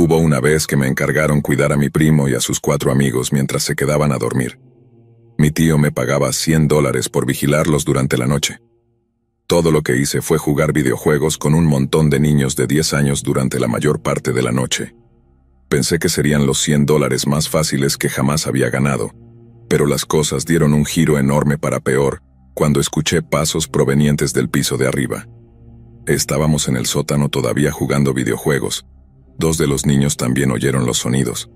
Hubo una vez que me encargaron cuidar a mi primo y a sus 4 amigos mientras se quedaban a dormir. Mi tío me pagaba $100 por vigilarlos durante la noche. Todo lo que hice fue jugar videojuegos con un montón de niños de 10 años durante la mayor parte de la noche. Pensé que serían los $100 más fáciles que jamás había ganado, pero las cosas dieron un giro enorme para peor cuando escuché pasos provenientes del piso de arriba. Estábamos en el sótano todavía jugando videojuegos. 2 de los niños también oyeron los sonidos.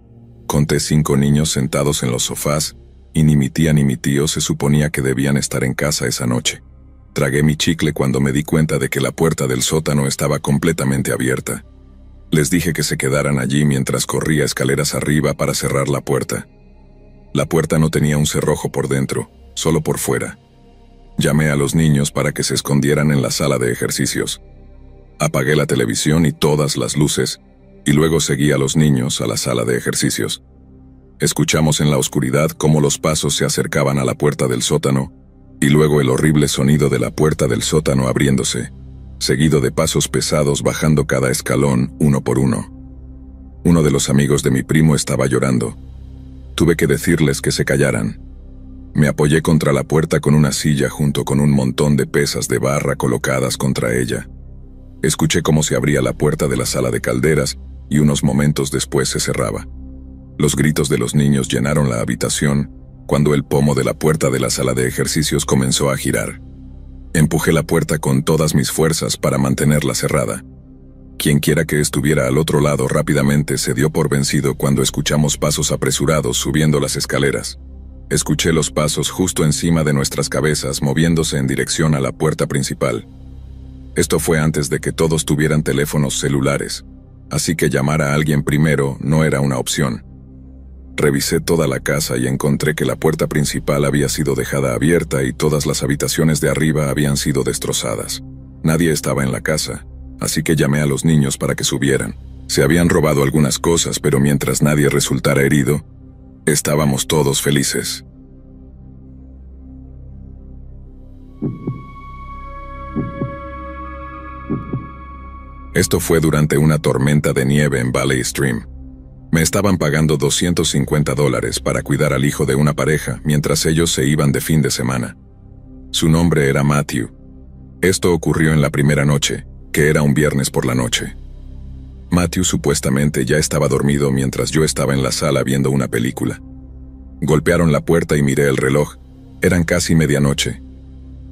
Conté 5 niños sentados en los sofás, y ni mi tía ni mi tío se suponía que debían estar en casa esa noche. Tragué mi chicle cuando me di cuenta de que la puerta del sótano estaba completamente abierta. Les dije que se quedaran allí mientras corría escaleras arriba para cerrar la puerta. La puerta no tenía un cerrojo por dentro, solo por fuera. Llamé a los niños para que se escondieran en la sala de ejercicios. Apagué la televisión y todas las luces, y luego seguí a los niños a la sala de ejercicios. Escuchamos en la oscuridad cómo los pasos se acercaban a la puerta del sótano, y luego el horrible sonido de la puerta del sótano abriéndose, seguido de pasos pesados bajando cada escalón uno por uno. Uno de los amigos de mi primo estaba llorando. Tuve que decirles que se callaran. Me apoyé contra la puerta con una silla junto con un montón de pesas de barra colocadas contra ella. Escuché cómo se abría la puerta de la sala de calderas y unos momentos después se cerraba. Los gritos de los niños llenaron la habitación cuando el pomo de la puerta de la sala de ejercicios comenzó a girar. Empujé la puerta con todas mis fuerzas para mantenerla cerrada. Quienquiera que estuviera al otro lado rápidamente se dio por vencido cuando escuchamos pasos apresurados subiendo las escaleras. Escuché los pasos justo encima de nuestras cabezas moviéndose en dirección a la puerta principal. Esto fue antes de que todos tuvieran teléfonos celulares, así que llamar a alguien primero no era una opción. Revisé toda la casa y encontré que la puerta principal había sido dejada abierta y todas las habitaciones de arriba habían sido destrozadas. Nadie estaba en la casa, así que llamé a los niños para que subieran. Se habían robado algunas cosas, pero mientras nadie resultara herido, estábamos todos felices. Esto fue durante una tormenta de nieve en Valley Stream. Me estaban pagando $250 para cuidar al hijo de una pareja mientras ellos se iban de fin de semana. Su nombre era Matthew. Esto ocurrió en la primera noche, que era un viernes por la noche. Matthew supuestamente ya estaba dormido mientras yo estaba en la sala viendo una película. Golpearon la puerta y miré el reloj. Eran casi medianoche.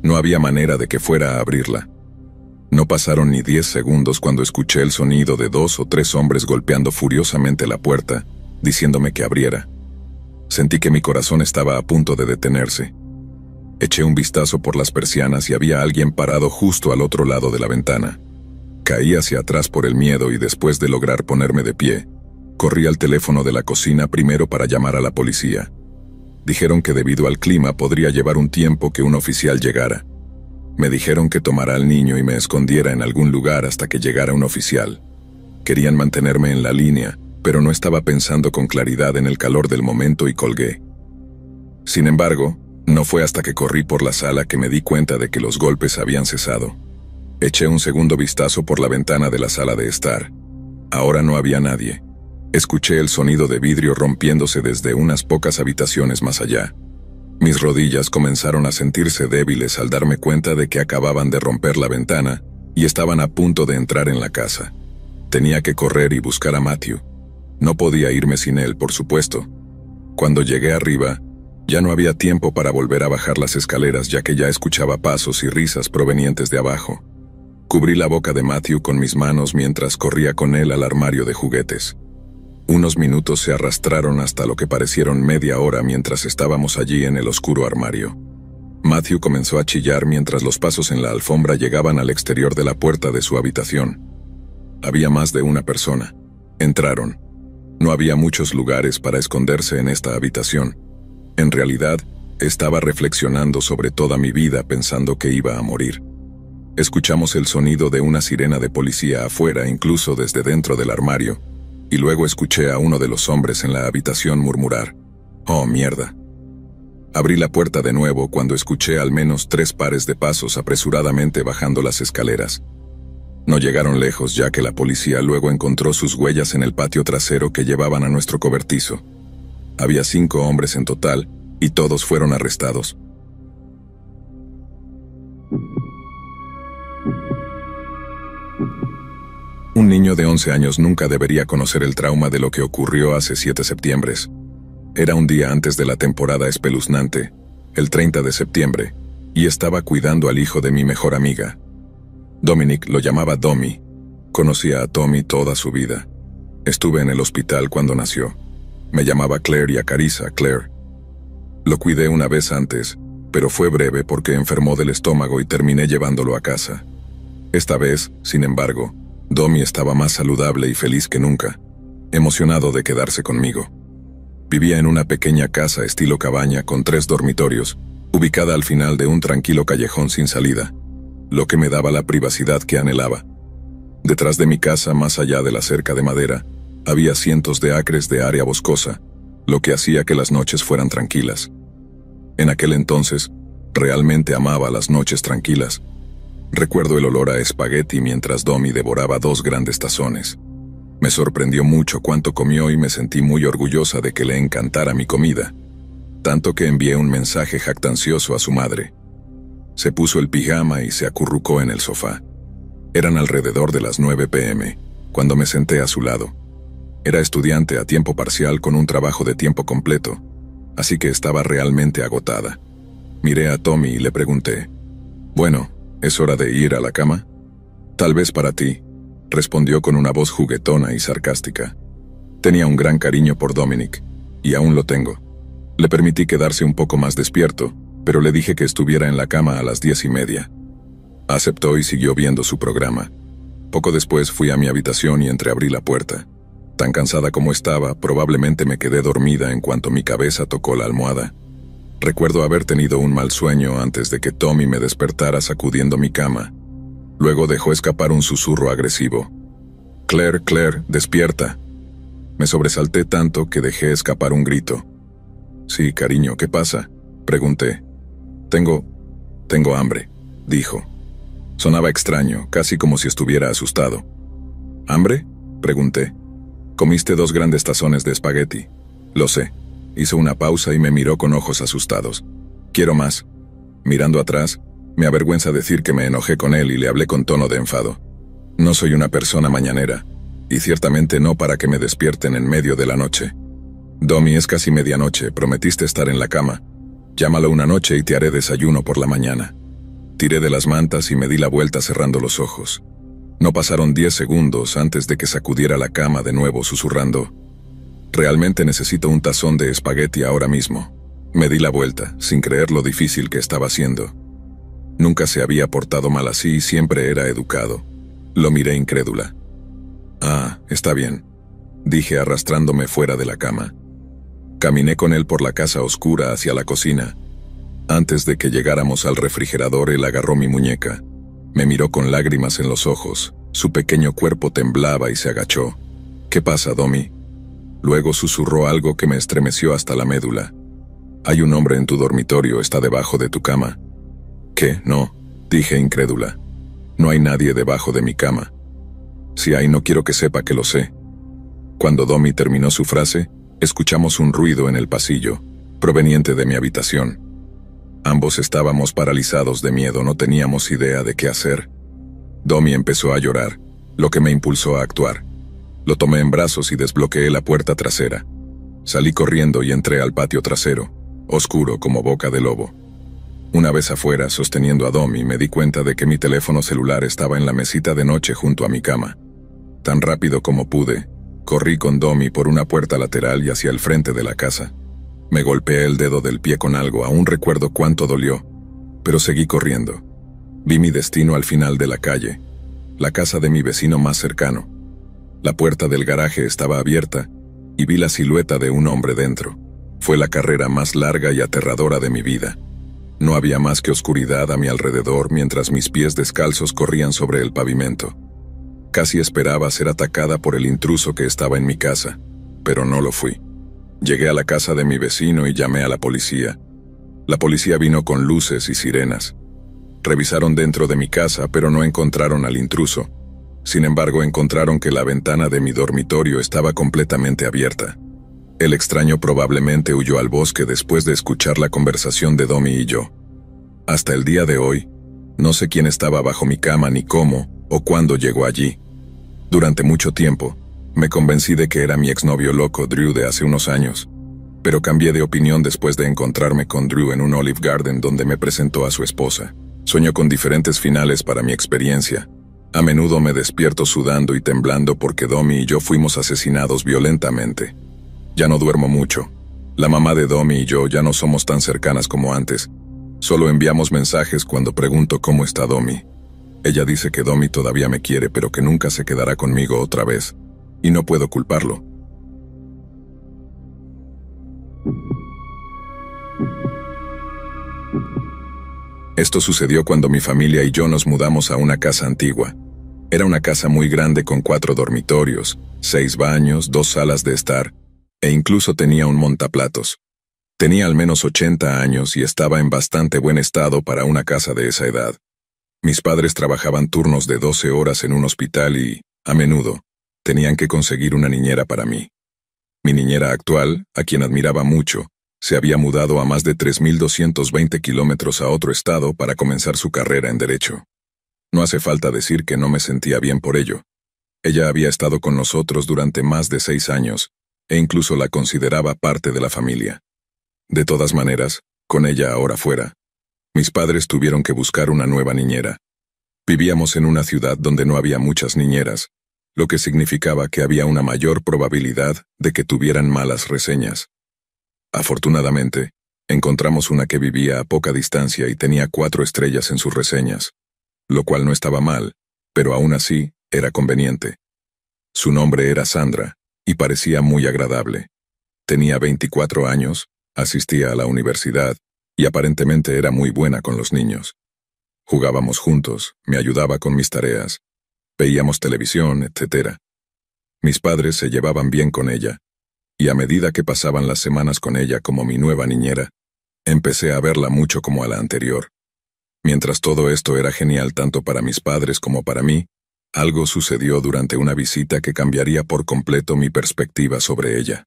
No había manera de que fuera a abrirla. No pasaron ni 10 segundos cuando escuché el sonido de 2 o 3 hombres golpeando furiosamente la puerta, diciéndome que abriera. Sentí que mi corazón estaba a punto de detenerse. Eché un vistazo por las persianas y había alguien parado justo al otro lado de la ventana. Caí hacia atrás por el miedo y después de lograr ponerme de pie, corrí al teléfono de la cocina primero para llamar a la policía. Dijeron que debido al clima podría llevar un tiempo que un oficial llegara. Me dijeron que tomara al niño y me escondiera en algún lugar hasta que llegara un oficial. Querían mantenerme en la línea, pero no estaba pensando con claridad en el calor del momento y colgué. Sin embargo, no fue hasta que corrí por la sala que me di cuenta de que los golpes habían cesado. Eché un segundo vistazo por la ventana de la sala de estar. Ahora no había nadie. Escuché el sonido de vidrio rompiéndose desde unas pocas habitaciones más allá. Mis rodillas comenzaron a sentirse débiles al darme cuenta de que acababan de romper la ventana y estaban a punto de entrar en la casa. Tenía que correr y buscar a Matthew. No podía irme sin él, por supuesto. Cuando llegué arriba, ya no había tiempo para volver a bajar las escaleras ya que ya escuchaba pasos y risas provenientes de abajo. Cubrí la boca de Matthew con mis manos mientras corría con él al armario de juguetes. Unos minutos se arrastraron hasta lo que parecieron media hora mientras estábamos allí en el oscuro armario. Matthew comenzó a chillar mientras los pasos en la alfombra llegaban al exterior de la puerta de su habitación. Había más de una persona. Entraron. No había muchos lugares para esconderse en esta habitación. En realidad, estaba reflexionando sobre toda mi vida pensando que iba a morir. Escuchamos el sonido de una sirena de policía afuera, incluso desde dentro del armario. Y luego escuché a uno de los hombres en la habitación murmurar: «Oh, mierda». Abrí la puerta de nuevo cuando escuché al menos 3 pares de pasos apresuradamente bajando las escaleras. No llegaron lejos, ya que la policía luego encontró sus huellas en el patio trasero que llevaban a nuestro cobertizo. Había 5 hombres en total, y todos fueron arrestados. Un niño de 11 años nunca debería conocer el trauma de lo que ocurrió hace 7 septiembres. Era un día antes de la temporada espeluznante, el 30 de septiembre, y estaba cuidando al hijo de mi mejor amiga. Dominic lo llamaba Domi. Conocía a Tommy toda su vida. Estuve en el hospital cuando nació. Me llamaba Claire y a Carissa, Claire. Lo cuidé una vez antes, pero fue breve porque enfermó del estómago y terminé llevándolo a casa. Esta vez, sin embargo, Domi estaba más saludable y feliz que nunca, emocionado de quedarse conmigo. Vivía en una pequeña casa estilo cabaña con 3 dormitorios, ubicada al final de un tranquilo callejón sin salida, lo que me daba la privacidad que anhelaba. Detrás de mi casa, más allá de la cerca de madera, había cientos de acres de área boscosa, lo que hacía que las noches fueran tranquilas. En aquel entonces, realmente amaba las noches tranquilas. Recuerdo el olor a espagueti mientras Domi devoraba 2 grandes tazones. Me sorprendió mucho cuánto comió y me sentí muy orgullosa de que le encantara mi comida, tanto que envié un mensaje jactancioso a su madre. Se puso el pijama y se acurrucó en el sofá. Eran alrededor de las 9 p.m., cuando me senté a su lado. Era estudiante a tiempo parcial con un trabajo de tiempo completo, así que estaba realmente agotada. Miré a Tommy y le pregunté, «Bueno, ¿es hora de ir a la cama?» «Tal vez para ti», respondió con una voz juguetona y sarcástica. Tenía un gran cariño por Dominic, y aún lo tengo. Le permití quedarse un poco más despierto, pero le dije que estuviera en la cama a las 10:30. Aceptó y siguió viendo su programa. Poco después fui a mi habitación y entreabrí la puerta. Tan cansada como estaba, probablemente me quedé dormida en cuanto mi cabeza tocó la almohada. Recuerdo haber tenido un mal sueño antes de que Tommy me despertara sacudiendo mi cama. Luego dejó escapar un susurro agresivo. «Claire, Claire, despierta». Me sobresalté tanto que dejé escapar un grito. «Sí, cariño, ¿qué pasa?», pregunté. Tengo hambre», dijo. Sonaba extraño, casi como si estuviera asustado. «¿Hambre?», pregunté. «Comiste 2 grandes tazones de espagueti». «Lo sé». Hizo una pausa y me miró con ojos asustados. «Quiero más». Mirando atrás, me avergüenza decir que me enojé con él y le hablé con tono de enfado. No soy una persona mañanera, y ciertamente no para que me despierten en medio de la noche. «Domi, es casi medianoche, prometiste estar en la cama. Llámalo una noche y te haré desayuno por la mañana». Tiré de las mantas y me di la vuelta cerrando los ojos. No pasaron 10 segundos antes de que sacudiera la cama de nuevo susurrando, «Realmente necesito un tazón de espagueti ahora mismo». Me di la vuelta, sin creer lo difícil que estaba haciendo. Nunca se había portado mal así y siempre era educado. Lo miré incrédula. «Ah, está bien», dije arrastrándome fuera de la cama. Caminé con él por la casa oscura hacia la cocina. Antes de que llegáramos al refrigerador, él agarró mi muñeca. Me miró con lágrimas en los ojos. Su pequeño cuerpo temblaba y se agachó. «¿Qué pasa, Domi?». Luego susurró algo que me estremeció hasta la médula. «Hay un hombre en tu dormitorio, está debajo de tu cama». «¿Qué? No», dije incrédula. «No hay nadie debajo de mi cama». «Si hay, no quiero que sepa que lo sé». Cuando Domi terminó su frase, escuchamos un ruido en el pasillo, proveniente de mi habitación. Ambos estábamos paralizados de miedo, no teníamos idea de qué hacer. Domi empezó a llorar, lo que me impulsó a actuar. Lo tomé en brazos y desbloqueé la puerta trasera. Salí corriendo y entré al patio trasero, oscuro como boca de lobo. Una vez afuera, sosteniendo a Domi, me di cuenta de que mi teléfono celular estaba en la mesita de noche junto a mi cama. Tan rápido como pude, corrí con Domi por una puerta lateral y hacia el frente de la casa. Me golpeé el dedo del pie con algo, aún recuerdo cuánto dolió, pero seguí corriendo. Vi mi destino al final de la calle, la casa de mi vecino más cercano. La puerta del garaje estaba abierta y vi la silueta de un hombre dentro. Fue la carrera más larga y aterradora de mi vida. No había más que oscuridad a mi alrededor mientras mis pies descalzos corrían sobre el pavimento. Casi esperaba ser atacada por el intruso que estaba en mi casa, pero no lo fui. Llegué a la casa de mi vecino y llamé a la policía. La policía vino con luces y sirenas. Revisaron dentro de mi casa, pero no encontraron al intruso. Sin embargo, encontraron que la ventana de mi dormitorio estaba completamente abierta. El extraño probablemente huyó al bosque después de escuchar la conversación de Domi y yo. Hasta el día de hoy, no sé quién estaba bajo mi cama ni cómo o cuándo llegó allí. Durante mucho tiempo, me convencí de que era mi exnovio loco Drew de hace unos años, pero cambié de opinión después de encontrarme con Drew en un Olive Garden donde me presentó a su esposa. Sueño con diferentes finales para mi experiencia. A menudo me despierto sudando y temblando porque Domi y yo fuimos asesinados violentamente. Ya no duermo mucho. La mamá de Domi y yo ya no somos tan cercanas como antes. Solo enviamos mensajes cuando pregunto cómo está Domi. Ella dice que Domi todavía me quiere, pero que nunca se quedará conmigo otra vez. Y no puedo culparlo. Esto sucedió cuando mi familia y yo nos mudamos a una casa antigua. Era una casa muy grande con 4 dormitorios, 6 baños, 2 salas de estar, e incluso tenía un montaplatos. Tenía al menos 80 años y estaba en bastante buen estado para una casa de esa edad. Mis padres trabajaban turnos de 12 horas en un hospital y, a menudo, tenían que conseguir una niñera para mí. Mi niñera actual, a quien admiraba mucho, se había mudado a más de 3.220 kilómetros a otro estado para comenzar su carrera en Derecho. No hace falta decir que no me sentía bien por ello. Ella había estado con nosotros durante más de 6 años, e incluso la consideraba parte de la familia. De todas maneras, con ella ahora fuera, mis padres tuvieron que buscar una nueva niñera. Vivíamos en una ciudad donde no había muchas niñeras, lo que significaba que había una mayor probabilidad de que tuvieran malas reseñas. Afortunadamente, encontramos una que vivía a poca distancia y tenía 4 estrellas en sus reseñas, lo cual no estaba mal, pero aún así era conveniente. Su nombre era Sandra, y parecía muy agradable. Tenía 24 años, asistía a la universidad, y aparentemente era muy buena con los niños. Jugábamos juntos, me ayudaba con mis tareas, veíamos televisión, etc. Mis padres se llevaban bien con ella, y a medida que pasaban las semanas con ella como mi nueva niñera, empecé a verla mucho como a la anterior. Mientras todo esto era genial tanto para mis padres como para mí, algo sucedió durante una visita que cambiaría por completo mi perspectiva sobre ella.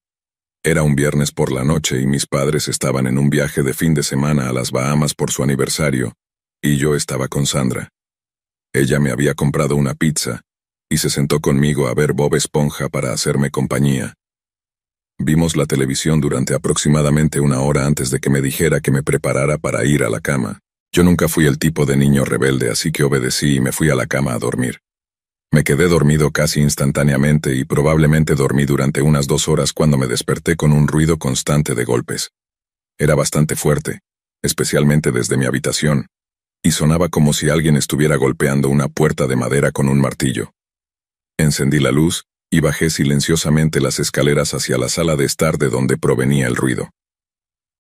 Era un viernes por la noche y mis padres estaban en un viaje de fin de semana a las Bahamas por su aniversario, y yo estaba con Sandra. Ella me había comprado una pizza, y se sentó conmigo a ver Bob Esponja para hacerme compañía. Vimos la televisión durante aproximadamente 1 hora antes de que me dijera que me preparara para ir a la cama. Yo nunca fui el tipo de niño rebelde, así que obedecí y me fui a la cama a dormir. Me quedé dormido casi instantáneamente y probablemente dormí durante unas 2 horas cuando me desperté con un ruido constante de golpes. Era bastante fuerte, especialmente desde mi habitación, y sonaba como si alguien estuviera golpeando una puerta de madera con un martillo. Encendí la luz y bajé silenciosamente las escaleras hacia la sala de estar de donde provenía el ruido.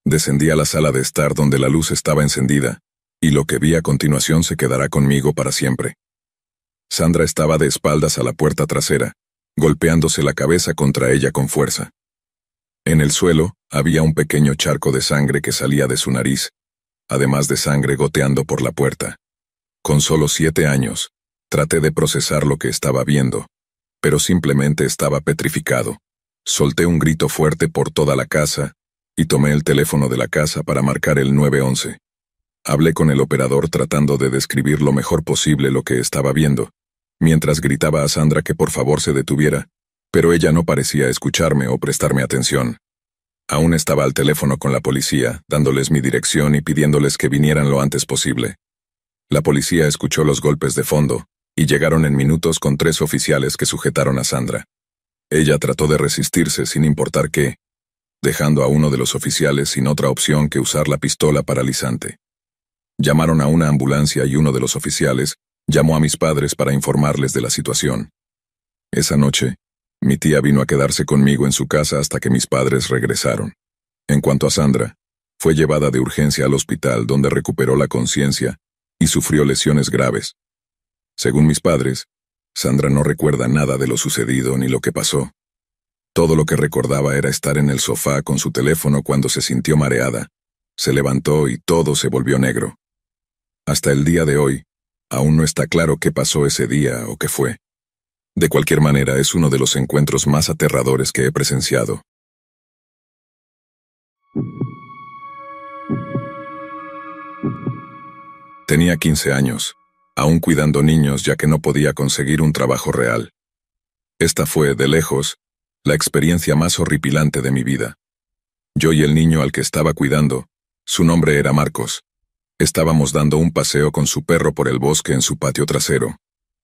Descendí a la sala de estar donde la luz estaba encendida, y lo que vi a continuación se quedará conmigo para siempre. Sandra estaba de espaldas a la puerta trasera, golpeándose la cabeza contra ella con fuerza. En el suelo había un pequeño charco de sangre que salía de su nariz, además de sangre goteando por la puerta. Con solo 7 años, traté de procesar lo que estaba viendo, pero simplemente estaba petrificado. Solté un grito fuerte por toda la casa y tomé el teléfono de la casa para marcar el 911. Hablé con el operador tratando de describir lo mejor posible lo que estaba viendo, mientras gritaba a Sandra que por favor se detuviera, pero ella no parecía escucharme o prestarme atención. Aún estaba al teléfono con la policía, dándoles mi dirección y pidiéndoles que vinieran lo antes posible. La policía escuchó los golpes de fondo, y llegaron en minutos con 3 oficiales que sujetaron a Sandra. Ella trató de resistirse sin importar qué, dejando a uno de los oficiales sin otra opción que usar la pistola paralizante. Llamaron a una ambulancia y uno de los oficiales llamó a mis padres para informarles de la situación. Esa noche, mi tía vino a quedarse conmigo en su casa hasta que mis padres regresaron. En cuanto a Sandra, fue llevada de urgencia al hospital donde recuperó la conciencia y sufrió lesiones graves. Según mis padres, Sandra no recuerda nada de lo sucedido ni lo que pasó. Todo lo que recordaba era estar en el sofá con su teléfono cuando se sintió mareada. Se levantó y todo se volvió negro. Hasta el día de hoy, aún no está claro qué pasó ese día o qué fue. De cualquier manera, es uno de los encuentros más aterradores que he presenciado. Tenía 15 años, aún cuidando niños ya que no podía conseguir un trabajo real. Esta fue, de lejos, la experiencia más horripilante de mi vida. Yo y el niño al que estaba cuidando, su nombre era Marcos, estábamos dando un paseo con su perro por el bosque en su patio trasero.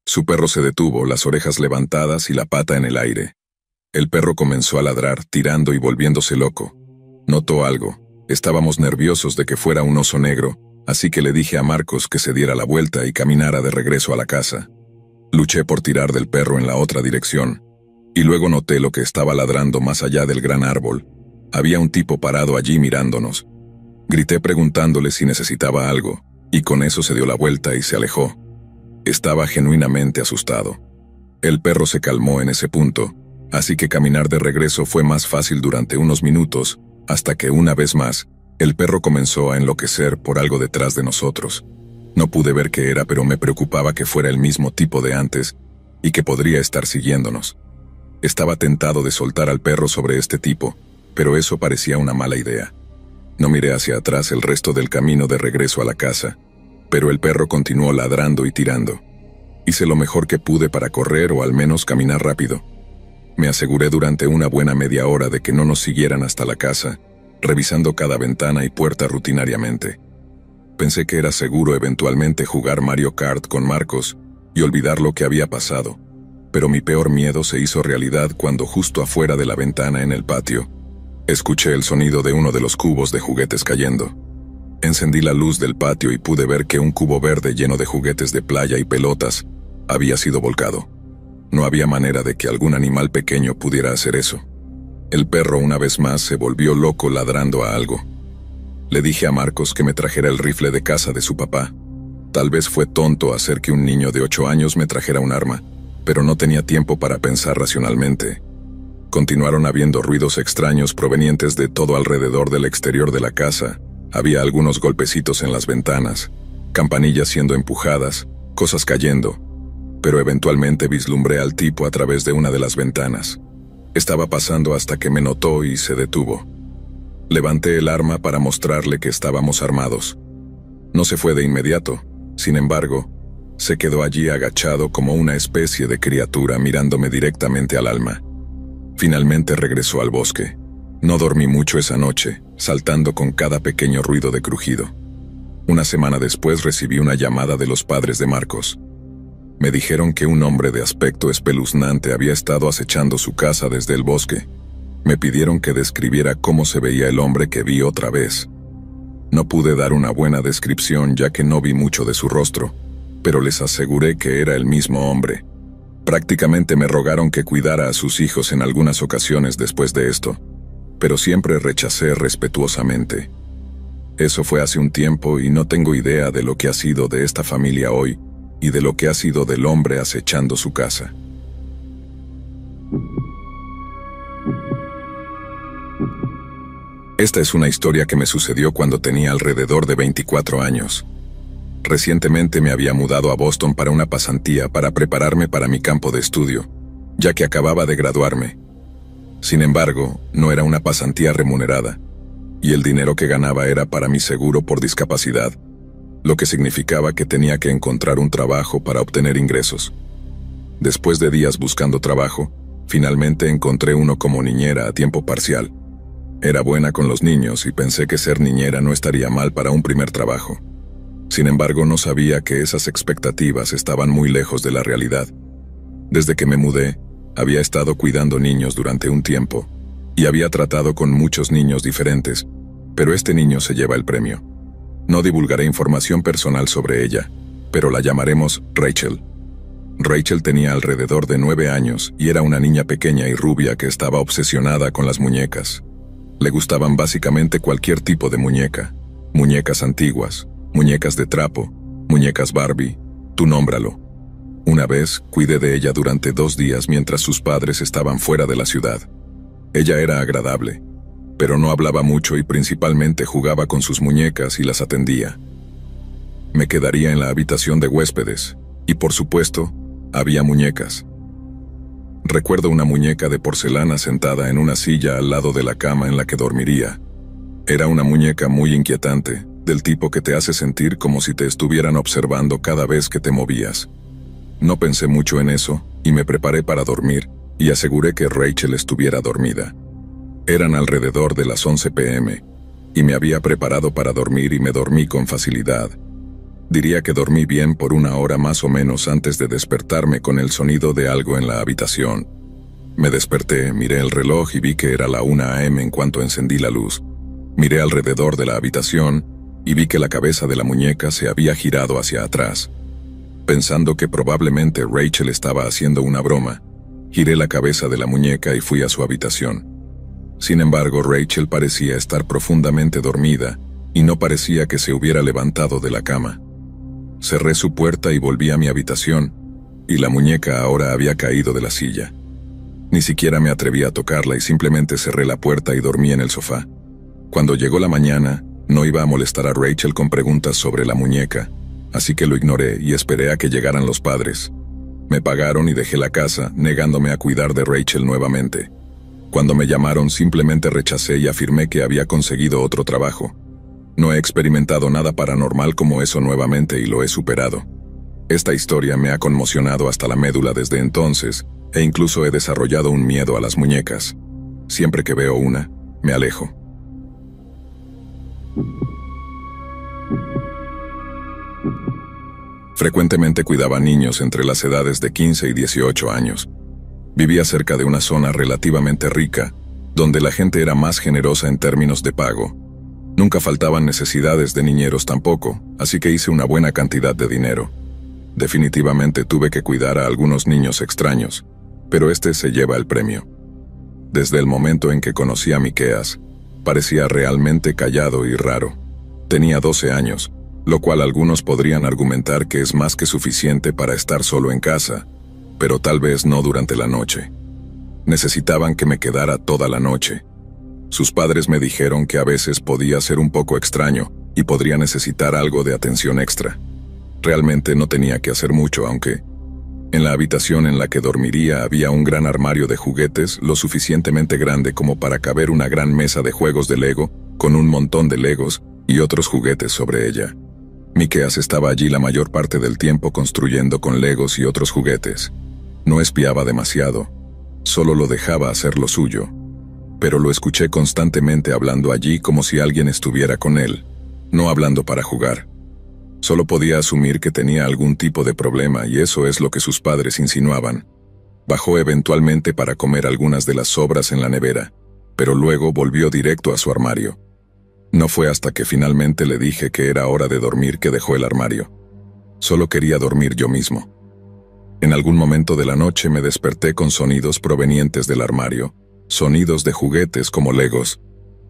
Su perro se detuvo, las orejas levantadas y la pata en el aire. El perro comenzó a ladrar, tirando y volviéndose loco. Notó algo. Estábamos nerviosos de que fuera un oso negro, así que le dije a Marcos que se diera la vuelta y caminara de regreso a la casa. Luché por tirar del perro en la otra dirección, y luego noté lo que estaba ladrando más allá del gran árbol. Había un tipo parado allí mirándonos. Grité preguntándole si necesitaba algo, y con eso se dio la vuelta y se alejó. Estaba genuinamente asustado. El perro se calmó en ese punto, así que caminar de regreso fue más fácil durante unos minutos, hasta que una vez más, el perro comenzó a enloquecer por algo detrás de nosotros. No pude ver qué era, pero me preocupaba que fuera el mismo tipo de antes, y que podría estar siguiéndonos. Estaba tentado de soltar al perro sobre este tipo, pero eso parecía una mala idea. No miré hacia atrás el resto del camino de regreso a la casa, pero el perro continuó ladrando y tirando. Hice lo mejor que pude para correr o al menos caminar rápido. Me aseguré durante una buena media hora de que no nos siguieran hasta la casa, revisando cada ventana y puerta rutinariamente. Pensé que era seguro eventualmente jugar Mario Kart con Marcos y olvidar lo que había pasado, pero mi peor miedo se hizo realidad cuando justo afuera de la ventana en el patio, escuché el sonido de uno de los cubos de juguetes cayendo. Encendí la luz del patio y pude ver que un cubo verde lleno de juguetes de playa y pelotas había sido volcado. No había manera de que algún animal pequeño pudiera hacer eso. El perro una vez más se volvió loco ladrando a algo. Le dije a Marcos que me trajera el rifle de caza de su papá. Tal vez fue tonto hacer que un niño de 8 años me trajera un arma, pero no tenía tiempo para pensar racionalmente. Continuaron habiendo ruidos extraños provenientes de todo alrededor del exterior de la casa. Había algunos golpecitos en las ventanas, campanillas siendo empujadas, cosas cayendo, pero eventualmente vislumbré al tipo a través de una de las ventanas. Estaba pasando hasta que me notó y se detuvo. Levanté el arma para mostrarle que estábamos armados. No se fue de inmediato, sin embargo, se quedó allí agachado como una especie de criatura mirándome directamente al alma. Finalmente regresó al bosque. No dormí mucho esa noche, saltando con cada pequeño ruido de crujido. Una semana después recibí una llamada de los padres de Marcos. Me dijeron que un hombre de aspecto espeluznante había estado acechando su casa desde el bosque. Me pidieron que describiera cómo se veía el hombre que vi otra vez. No pude dar una buena descripción ya que no vi mucho de su rostro, pero les aseguré que era el mismo hombre. Prácticamente me rogaron que cuidara a sus hijos en algunas ocasiones después de esto, pero siempre rechacé respetuosamente. Eso fue hace un tiempo y no tengo idea de lo que ha sido de esta familia hoy y de lo que ha sido del hombre acechando su casa. Esta es una historia que me sucedió cuando tenía alrededor de 24 años. Recientemente me había mudado a Boston para una pasantía para prepararme para mi campo de estudio, ya que acababa de graduarme. Sin embargo, no era una pasantía remunerada, y el dinero que ganaba era para mi seguro por discapacidad, lo que significaba que tenía que encontrar un trabajo para obtener ingresos. Después de días buscando trabajo, finalmente encontré uno como niñera a tiempo parcial. Era buena con los niños y pensé que ser niñera no estaría mal para un primer trabajo. Sin embargo, no sabía que esas expectativas estaban muy lejos de la realidad. Desde que me mudé, había estado cuidando niños durante un tiempo, y había tratado con muchos niños diferentes, pero este niño se lleva el premio. No divulgaré información personal sobre ella, pero la llamaremos Rachel. Rachel tenía alrededor de 9 años y era una niña pequeña y rubia que estaba obsesionada con las muñecas. Le gustaban básicamente cualquier tipo de muñeca, muñecas antiguas, muñecas de trapo, muñecas Barbie, tú nómbralo. Una vez, cuidé de ella durante 2 días mientras sus padres estaban fuera de la ciudad. Ella era agradable, pero no hablaba mucho y principalmente jugaba con sus muñecas y las atendía. Me quedaría en la habitación de huéspedes, y por supuesto, había muñecas. Recuerdo una muñeca de porcelana sentada en una silla al lado de la cama en la que dormiría. Era una muñeca muy inquietante, del tipo que te hace sentir como si te estuvieran observando cada vez que te movías. No pensé mucho en eso, y me preparé para dormir, y aseguré que Rachel estuviera dormida. Eran alrededor de las 11 p.m., y me había preparado para dormir y me dormí con facilidad. Diría que dormí bien por una hora más o menos antes de despertarme con el sonido de algo en la habitación. Me desperté, miré el reloj y vi que era la 1 a.m. en cuanto encendí la luz. Miré alrededor de la habitación y vi que la cabeza de la muñeca se había girado hacia atrás. Pensando que probablemente Rachel estaba haciendo una broma, giré la cabeza de la muñeca y fui a su habitación. Sin embargo, Rachel parecía estar profundamente dormida y no parecía que se hubiera levantado de la cama. Cerré su puerta y volví a mi habitación, y la muñeca ahora había caído de la silla. Ni siquiera me atreví a tocarla y simplemente cerré la puerta y dormí en el sofá. Cuando llegó la mañana, no iba a molestar a Rachel con preguntas sobre la muñeca, así que lo ignoré y esperé a que llegaran los padres. Me pagaron y dejé la casa, negándome a cuidar de Rachel nuevamente. Cuando me llamaron, simplemente rechacé y afirmé que había conseguido otro trabajo. No he experimentado nada paranormal como eso nuevamente y lo he superado. Esta historia me ha conmocionado hasta la médula desde entonces, e incluso he desarrollado un miedo a las muñecas. Siempre que veo una, me alejo. Frecuentemente cuidaba niños entre las edades de 15 y 18 años. Vivía cerca de una zona relativamente rica, donde la gente era más generosa en términos de pago. Nunca faltaban necesidades de niñeros tampoco, así que hice una buena cantidad de dinero. Definitivamente tuve que cuidar a algunos niños extraños, pero este se lleva el premio. Desde el momento en que conocí a Miqueas, parecía realmente callado y raro. Tenía 12 años, lo cual algunos podrían argumentar que es más que suficiente para estar solo en casa, pero tal vez no durante la noche. Necesitaban que me quedara toda la noche. Sus padres me dijeron que a veces podía ser un poco extraño y podría necesitar algo de atención extra. Realmente no tenía que hacer mucho, aunque en la habitación en la que dormiría había un gran armario de juguetes lo suficientemente grande como para caber una gran mesa de juegos de Lego, con un montón de Legos y otros juguetes sobre ella. Miqueas estaba allí la mayor parte del tiempo construyendo con Legos y otros juguetes. No espiaba demasiado, solo lo dejaba hacer lo suyo. Pero lo escuché constantemente hablando allí como si alguien estuviera con él, no hablando para jugar. Solo podía asumir que tenía algún tipo de problema y eso es lo que sus padres insinuaban. Bajó eventualmente para comer algunas de las sobras en la nevera, pero luego volvió directo a su armario. No fue hasta que finalmente le dije que era hora de dormir que dejó el armario. Solo quería dormir yo mismo. En algún momento de la noche me desperté con sonidos provenientes del armario, sonidos de juguetes como Legos.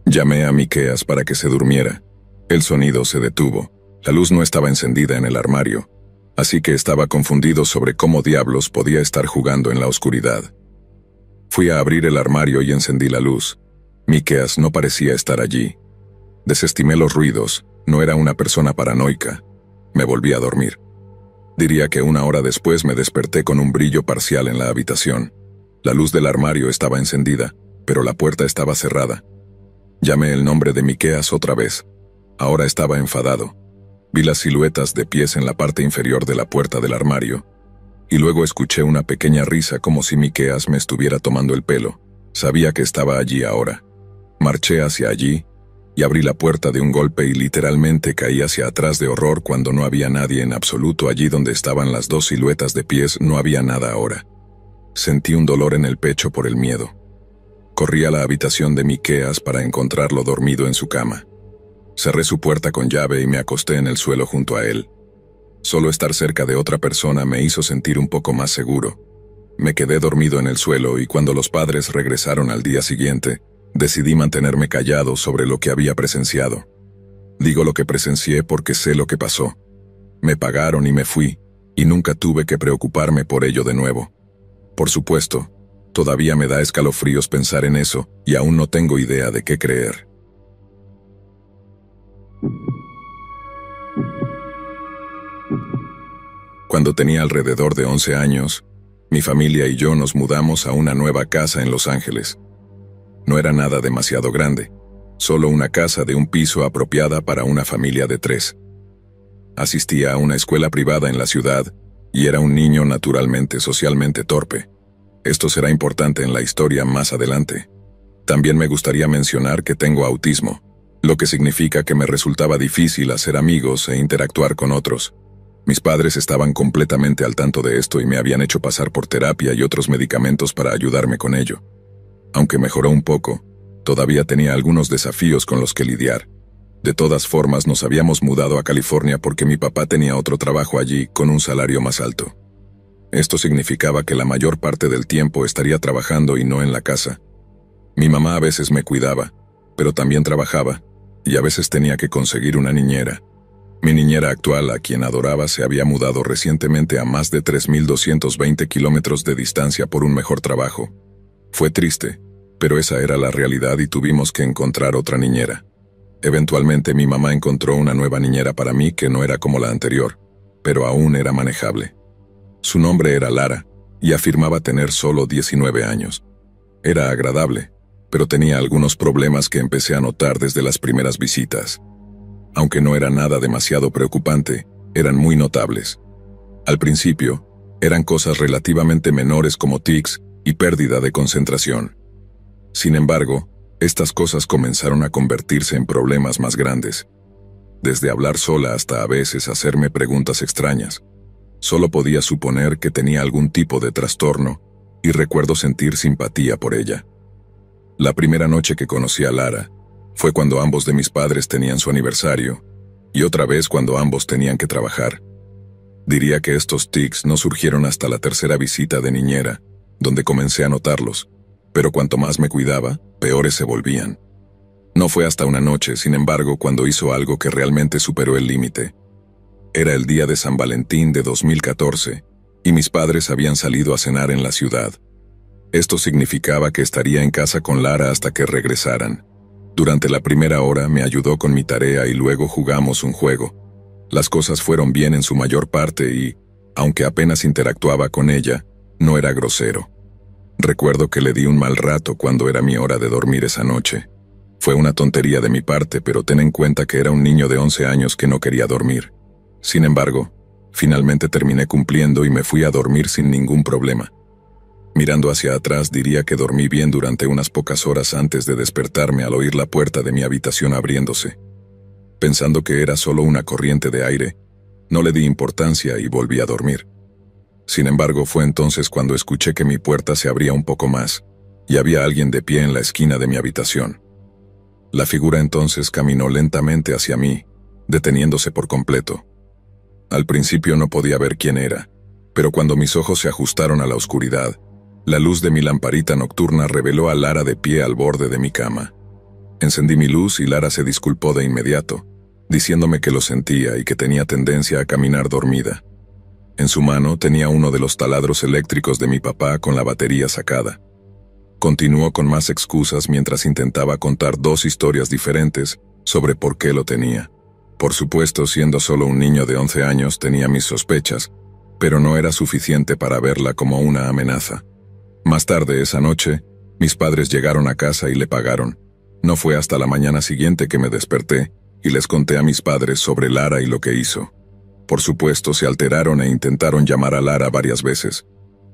Llamé a Miqueas para que se durmiera. El sonido se detuvo. La luz no estaba encendida en el armario, así que estaba confundido sobre cómo diablos podía estar jugando en la oscuridad. Fui a abrir el armario y encendí la luz. Miqueas no parecía estar allí. Desestimé los ruidos, no era una persona paranoica. Me volví a dormir. Diría que una hora después me desperté con un brillo parcial en la habitación. La luz del armario estaba encendida, pero la puerta estaba cerrada. Llamé el nombre de Miqueas otra vez. Ahora estaba enfadado. Vi las siluetas de pies en la parte inferior de la puerta del armario, y luego escuché una pequeña risa como si Miqueas me estuviera tomando el pelo. Sabía que estaba allí ahora. Marché hacia allí, y abrí la puerta de un golpe y literalmente caí hacia atrás de horror cuando no había nadie en absoluto allí donde estaban las dos siluetas de pies, no había nada ahora. Sentí un dolor en el pecho por el miedo. Corrí a la habitación de Miqueas para encontrarlo dormido en su cama. Cerré su puerta con llave y me acosté en el suelo junto a él. Solo estar cerca de otra persona me hizo sentir un poco más seguro. Me quedé dormido en el suelo y cuando los padres regresaron al día siguiente, decidí mantenerme callado sobre lo que había presenciado. Digo lo que presencié porque sé lo que pasó. Me pagaron y me fui, y nunca tuve que preocuparme por ello de nuevo. Por supuesto, todavía me da escalofríos pensar en eso y aún no tengo idea de qué creer. Cuando tenía alrededor de 11 años, Mi familia y yo nos mudamos a una nueva casa en Los Ángeles. No era nada demasiado grande, solo una casa de un piso apropiada para una familia de 3. Asistía a una escuela privada en la ciudad y era un niño naturalmente socialmente torpe. Esto será importante en la historia más adelante. También me gustaría mencionar que tengo autismo, lo que significa que me resultaba difícil hacer amigos e interactuar con otros. Mis padres estaban completamente al tanto de esto y me habían hecho pasar por terapia y otros medicamentos para ayudarme con ello. Aunque mejoró un poco, todavía tenía algunos desafíos con los que lidiar. De todas formas, nos habíamos mudado a California porque mi papá tenía otro trabajo allí con un salario más alto. Esto significaba que la mayor parte del tiempo estaría trabajando y no en la casa. Mi mamá a veces me cuidaba, pero también trabajaba, y a veces tenía que conseguir una niñera. Mi niñera actual, a quien adoraba, se había mudado recientemente a más de 3.220 kilómetros de distancia por un mejor trabajo. Fue triste, pero esa era la realidad y tuvimos que encontrar otra niñera. Eventualmente mi mamá encontró una nueva niñera para mí que no era como la anterior, pero aún era manejable. Su nombre era Lara, y afirmaba tener solo 19 años. Era agradable, pero tenía algunos problemas que empecé a notar desde las primeras visitas. Aunque no era nada demasiado preocupante, eran muy notables. Al principio, eran cosas relativamente menores como tics y pérdida de concentración. Sin embargo, estas cosas comenzaron a convertirse en problemas más grandes. Desde hablar sola hasta a veces hacerme preguntas extrañas. Solo podía suponer que tenía algún tipo de trastorno, y recuerdo sentir simpatía por ella. La primera noche que conocí a Lara fue cuando ambos de mis padres tenían su aniversario, y otra vez cuando ambos tenían que trabajar. Diría que estos tics no surgieron hasta la tercera visita de niñera, donde comencé a notarlos, pero cuanto más me cuidaba, peores se volvían. No fue hasta una noche, sin embargo, cuando hizo algo que realmente superó el límite. Era el día de San Valentín de 2014, y mis padres habían salido a cenar en la ciudad. Esto significaba que estaría en casa con Lara hasta que regresaran. Durante la primera hora me ayudó con mi tarea y luego jugamos un juego. Las cosas fueron bien en su mayor parte y, aunque apenas interactuaba con ella, no era grosero. Recuerdo que le di un mal rato cuando era mi hora de dormir esa noche. Fue una tontería de mi parte, pero ten en cuenta que era un niño de 11 años que no quería dormir. Sin embargo, finalmente terminé cumpliendo y me fui a dormir sin ningún problema. Mirando hacia atrás diría que dormí bien durante unas pocas horas antes de despertarme al oír la puerta de mi habitación abriéndose. Pensando que era solo una corriente de aire, no le di importancia y volví a dormir. Sin embargo, fue entonces cuando escuché que mi puerta se abría un poco más, y había alguien de pie en la esquina de mi habitación. La figura entonces caminó lentamente hacia mí, deteniéndose por completo. Al principio no podía ver quién era, pero cuando mis ojos se ajustaron a la oscuridad, la luz de mi lamparita nocturna reveló a Lara de pie al borde de mi cama. Encendí mi luz y Lara se disculpó de inmediato, diciéndome que lo sentía y que tenía tendencia a caminar dormida. En su mano tenía uno de los taladros eléctricos de mi papá con la batería sacada. Continuó con más excusas mientras intentaba contar 2 historias diferentes sobre por qué lo tenía. Por supuesto, siendo solo un niño de 11 años, tenía mis sospechas, pero no era suficiente para verla como una amenaza. Más tarde esa noche, mis padres llegaron a casa y le pagaron. No fue hasta la mañana siguiente que me desperté y les conté a mis padres sobre Lara y lo que hizo. Por supuesto, se alteraron e intentaron llamar a Lara varias veces.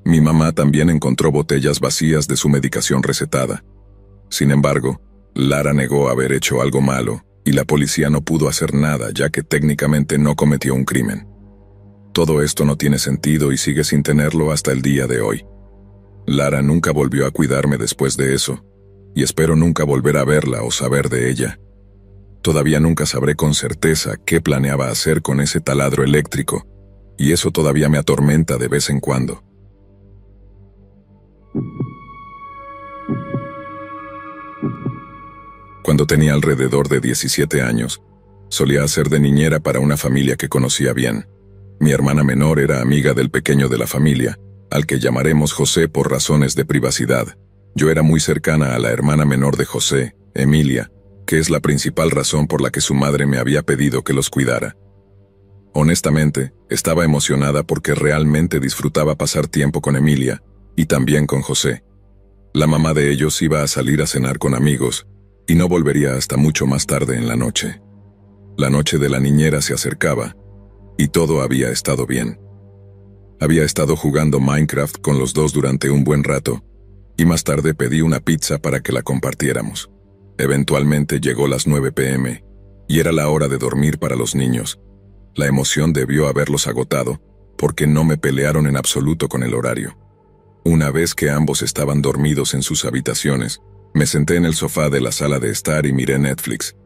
Mi mamá también encontró botellas vacías de su medicación recetada. Sin embargo, Lara negó haber hecho algo malo, y la policía no pudo hacer nada ya que técnicamente no cometió un crimen. Todo esto no tiene sentido y sigue sin tenerlo hasta el día de hoy. Lara nunca volvió a cuidarme después de eso, y espero nunca volver a verla o saber de ella. Todavía nunca sabré con certeza qué planeaba hacer con ese taladro eléctrico, y eso todavía me atormenta de vez en cuando. Cuando tenía alrededor de 17 años, solía hacer de niñera para una familia que conocía bien. Mi hermana menor era amiga del pequeño de la familia, al que llamaremos José por razones de privacidad. Yo era muy cercana a la hermana menor de José, Emilia, que es la principal razón por la que su madre me había pedido que los cuidara. Honestamente, estaba emocionada porque realmente disfrutaba pasar tiempo con Emilia, y también con José. La mamá de ellos iba a salir a cenar con amigos, y no volvería hasta mucho más tarde en la noche. La noche de la niñera se acercaba, y todo había estado bien. Había estado jugando Minecraft con los dos durante un buen rato, y más tarde pedí una pizza para que la compartiéramos. Eventualmente llegó las 9 p.m., y era la hora de dormir para los niños. La emoción debió haberlos agotado, porque no me pelearon en absoluto con el horario. Una vez que ambos estaban dormidos en sus habitaciones, me senté en el sofá de la sala de estar y miré Netflix.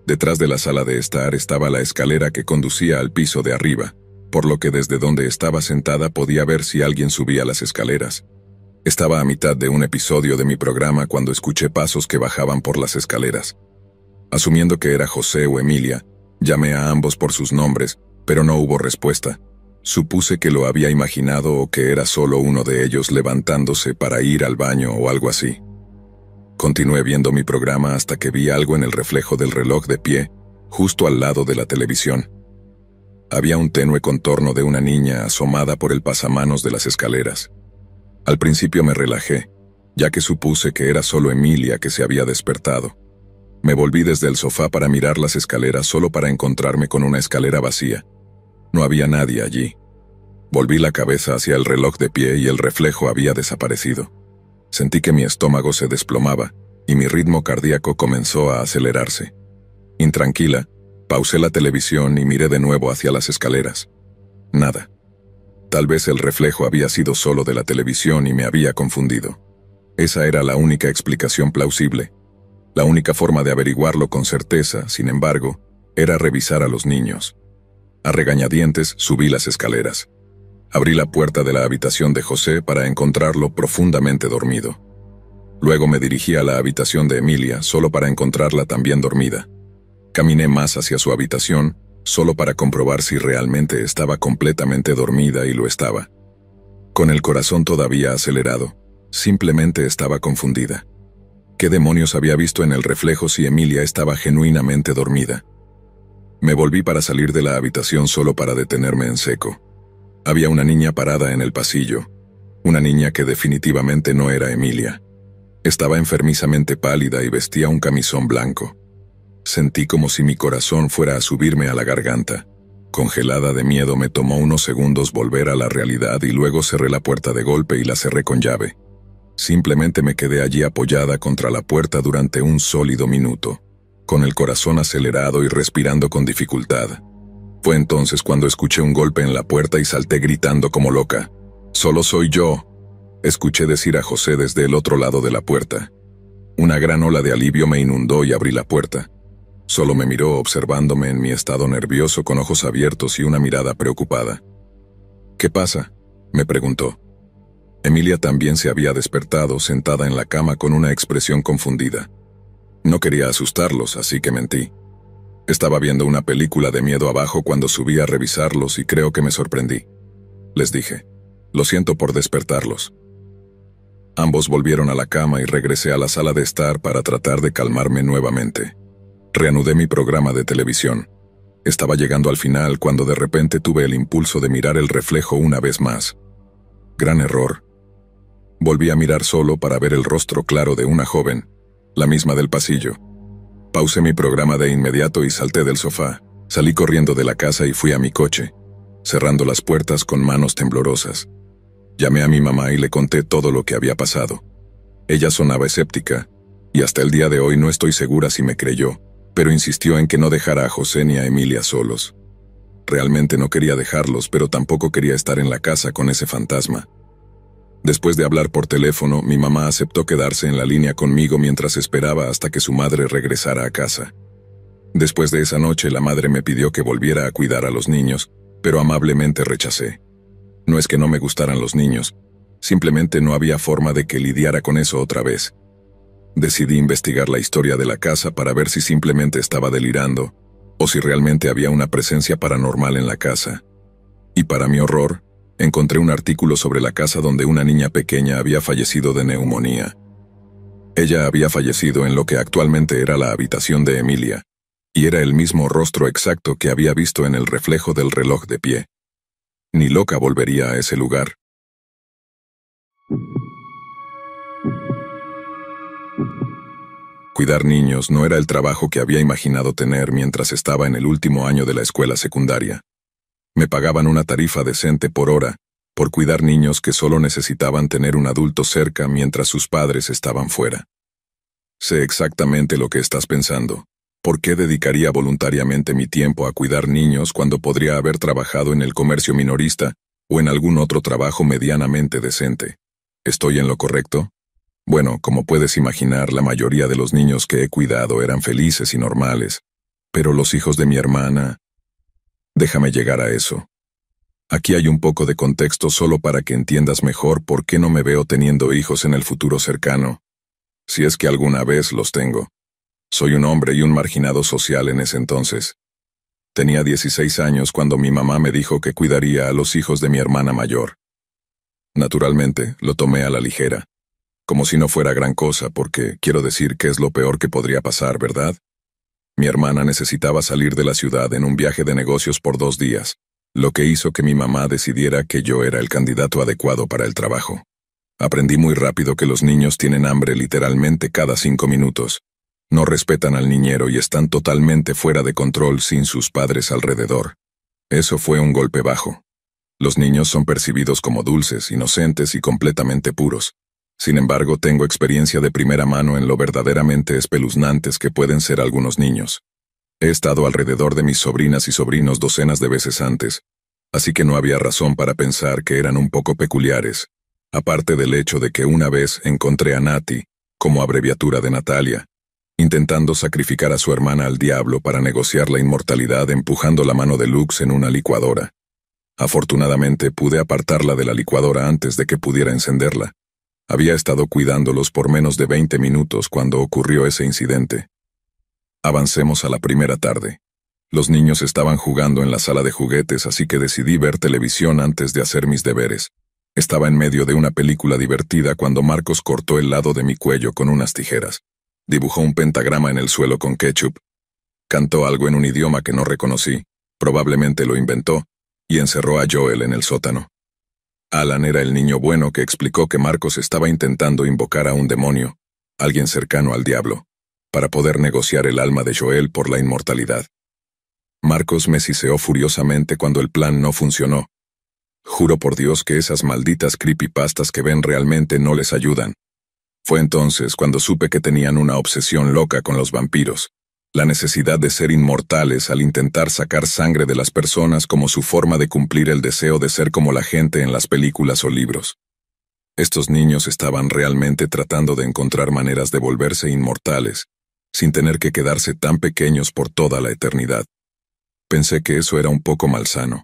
Detrás de la sala de estar estaba la escalera que conducía al piso de arriba, por lo que desde donde estaba sentada podía ver si alguien subía las escaleras. Estaba a mitad de un episodio de mi programa cuando escuché pasos que bajaban por las escaleras. Asumiendo que era José o Emilia, llamé a ambos por sus nombres, pero no hubo respuesta. Supuse que lo había imaginado o que era solo uno de ellos levantándose para ir al baño o algo así. Continué viendo mi programa hasta que vi algo en el reflejo del reloj de pie, justo al lado de la televisión. Había un tenue contorno de una niña asomada por el pasamanos de las escaleras. Al principio me relajé, ya que supuse que era solo Emilia que se había despertado. Me volví desde el sofá para mirar las escaleras solo para encontrarme con una escalera vacía. No había nadie allí. Volví la cabeza hacia el reloj de pie y el reflejo había desaparecido. Sentí que mi estómago se desplomaba y mi ritmo cardíaco comenzó a acelerarse. Intranquila, pausé la televisión y miré de nuevo hacia las escaleras. Nada. Tal vez el reflejo había sido solo de la televisión y me había confundido. Esa era la única explicación plausible. La única forma de averiguarlo con certeza, sin embargo, era revisar a los niños. A regañadientes subí las escaleras. Abrí la puerta de la habitación de José para encontrarlo profundamente dormido. Luego me dirigí a la habitación de Emilia solo para encontrarla también dormida. Caminé más hacia su habitación solo para comprobar si realmente estaba completamente dormida y lo estaba. Con el corazón todavía acelerado, simplemente estaba confundida. ¿Qué demonios había visto en el reflejo si Emilia estaba genuinamente dormida? Me volví para salir de la habitación solo para detenerme en seco. Había una niña parada en el pasillo, una niña que definitivamente no era Emilia. Estaba enfermizamente pálida y vestía un camisón blanco. Sentí como si mi corazón fuera a subirme a la garganta. Congelada de miedo me tomó unos segundos volver a la realidad y luego cerré la puerta de golpe y la cerré con llave. Simplemente me quedé allí apoyada contra la puerta durante un sólido minuto, con el corazón acelerado y respirando con dificultad. Fue entonces cuando escuché un golpe en la puerta y salté gritando como loca. «¡Solo soy yo!», escuché decir a José desde el otro lado de la puerta. Una gran ola de alivio me inundó y abrí la puerta. Solo me miró observándome en mi estado nervioso con ojos abiertos y una mirada preocupada. «¿Qué pasa?», me preguntó. Emilia también se había despertado sentada en la cama con una expresión confundida. No quería asustarlos, así que mentí. Estaba viendo una película de miedo abajo cuando subí a revisarlos y creo que me sorprendí. Les dije, «Lo siento por despertarlos». Ambos volvieron a la cama y regresé a la sala de estar para tratar de calmarme nuevamente. Reanudé mi programa de televisión. Estaba llegando al final cuando de repente tuve el impulso de mirar el reflejo una vez más. Gran error. Volví a mirar solo para ver el rostro claro de una joven, la misma del pasillo. Pausé mi programa de inmediato y salté del sofá. Salí corriendo de la casa y fui a mi coche, cerrando las puertas con manos temblorosas. Llamé a mi mamá y le conté todo lo que había pasado. Ella sonaba escéptica, y hasta el día de hoy no estoy segura si me creyó, pero insistió en que no dejara a José ni a Emilia solos. Realmente no quería dejarlos, pero tampoco quería estar en la casa con ese fantasma. Después de hablar por teléfono, mi mamá aceptó quedarse en la línea conmigo mientras esperaba hasta que su madre regresara a casa. Después de esa noche, la madre me pidió que volviera a cuidar a los niños, pero amablemente rechacé. No es que no me gustaran los niños, simplemente no había forma de que lidiara con eso otra vez. Decidí investigar la historia de la casa para ver si simplemente estaba delirando, o si realmente había una presencia paranormal en la casa. Y para mi horror, encontré un artículo sobre la casa donde una niña pequeña había fallecido de neumonía. Ella había fallecido en lo que actualmente era la habitación de Emilia, Y era el mismo rostro exacto que había visto en el reflejo del reloj de pie. Ni loca volvería a ese lugar. Cuidar niños no era el trabajo que había imaginado tener mientras estaba en el último año de la escuela secundaria. Me pagaban una tarifa decente por hora, por cuidar niños que solo necesitaban tener un adulto cerca mientras sus padres estaban fuera. Sé exactamente lo que estás pensando. ¿Por qué dedicaría voluntariamente mi tiempo a cuidar niños cuando podría haber trabajado en el comercio minorista o en algún otro trabajo medianamente decente? ¿Estoy en lo correcto? Bueno, como puedes imaginar, la mayoría de los niños que he cuidado eran felices y normales, pero los hijos de mi hermana... Déjame llegar a eso. Aquí hay un poco de contexto solo para que entiendas mejor por qué no me veo teniendo hijos en el futuro cercano, si es que alguna vez los tengo. Soy un hombre y un marginado social en ese entonces. Tenía 16 años cuando mi mamá me dijo que cuidaría a los hijos de mi hermana mayor. Naturalmente, lo tomé a la ligera, como si no fuera gran cosa, porque quiero decir que es lo peor que podría pasar, ¿verdad? Mi hermana necesitaba salir de la ciudad en un viaje de negocios por 2 días, lo que hizo que mi mamá decidiera que yo era el candidato adecuado para el trabajo. Aprendí muy rápido que los niños tienen hambre literalmente cada 5 minutos. No respetan al niñero y están totalmente fuera de control sin sus padres alrededor. Eso fue un golpe bajo. Los niños son percibidos como dulces, inocentes y completamente puros. Sin embargo, tengo experiencia de primera mano en lo verdaderamente espeluznantes que pueden ser algunos niños. He estado alrededor de mis sobrinas y sobrinos docenas de veces antes, así que no había razón para pensar que eran un poco peculiares, aparte del hecho de que una vez encontré a Nati, como abreviatura de Natalia, intentando sacrificar a su hermana al diablo para negociar la inmortalidad empujando la mano de Lux en una licuadora. Afortunadamente pude apartarla de la licuadora antes de que pudiera encenderla. Había estado cuidándolos por menos de 20 minutos cuando ocurrió ese incidente. Avancemos a la primera tarde. Los niños estaban jugando en la sala de juguetes, así que decidí ver televisión antes de hacer mis deberes. Estaba en medio de una película divertida cuando Marcos cortó el lado de mi cuello con unas tijeras. Dibujó un pentagrama en el suelo con ketchup. Cantó algo en un idioma que no reconocí, probablemente lo inventó, y encerró a Joel en el sótano. Alan era el niño bueno que explicó que Marcos estaba intentando invocar a un demonio, alguien cercano al diablo, para poder negociar el alma de Joel por la inmortalidad. Marcos me siseó furiosamente cuando el plan no funcionó. Juro por Dios que esas malditas creepypastas que ven realmente no les ayudan. Fue entonces cuando supe que tenían una obsesión loca con los vampiros, la necesidad de ser inmortales al intentar sacar sangre de las personas como su forma de cumplir el deseo de ser como la gente en las películas o libros. Estos niños estaban realmente tratando de encontrar maneras de volverse inmortales, sin tener que quedarse tan pequeños por toda la eternidad. Pensé que eso era un poco malsano.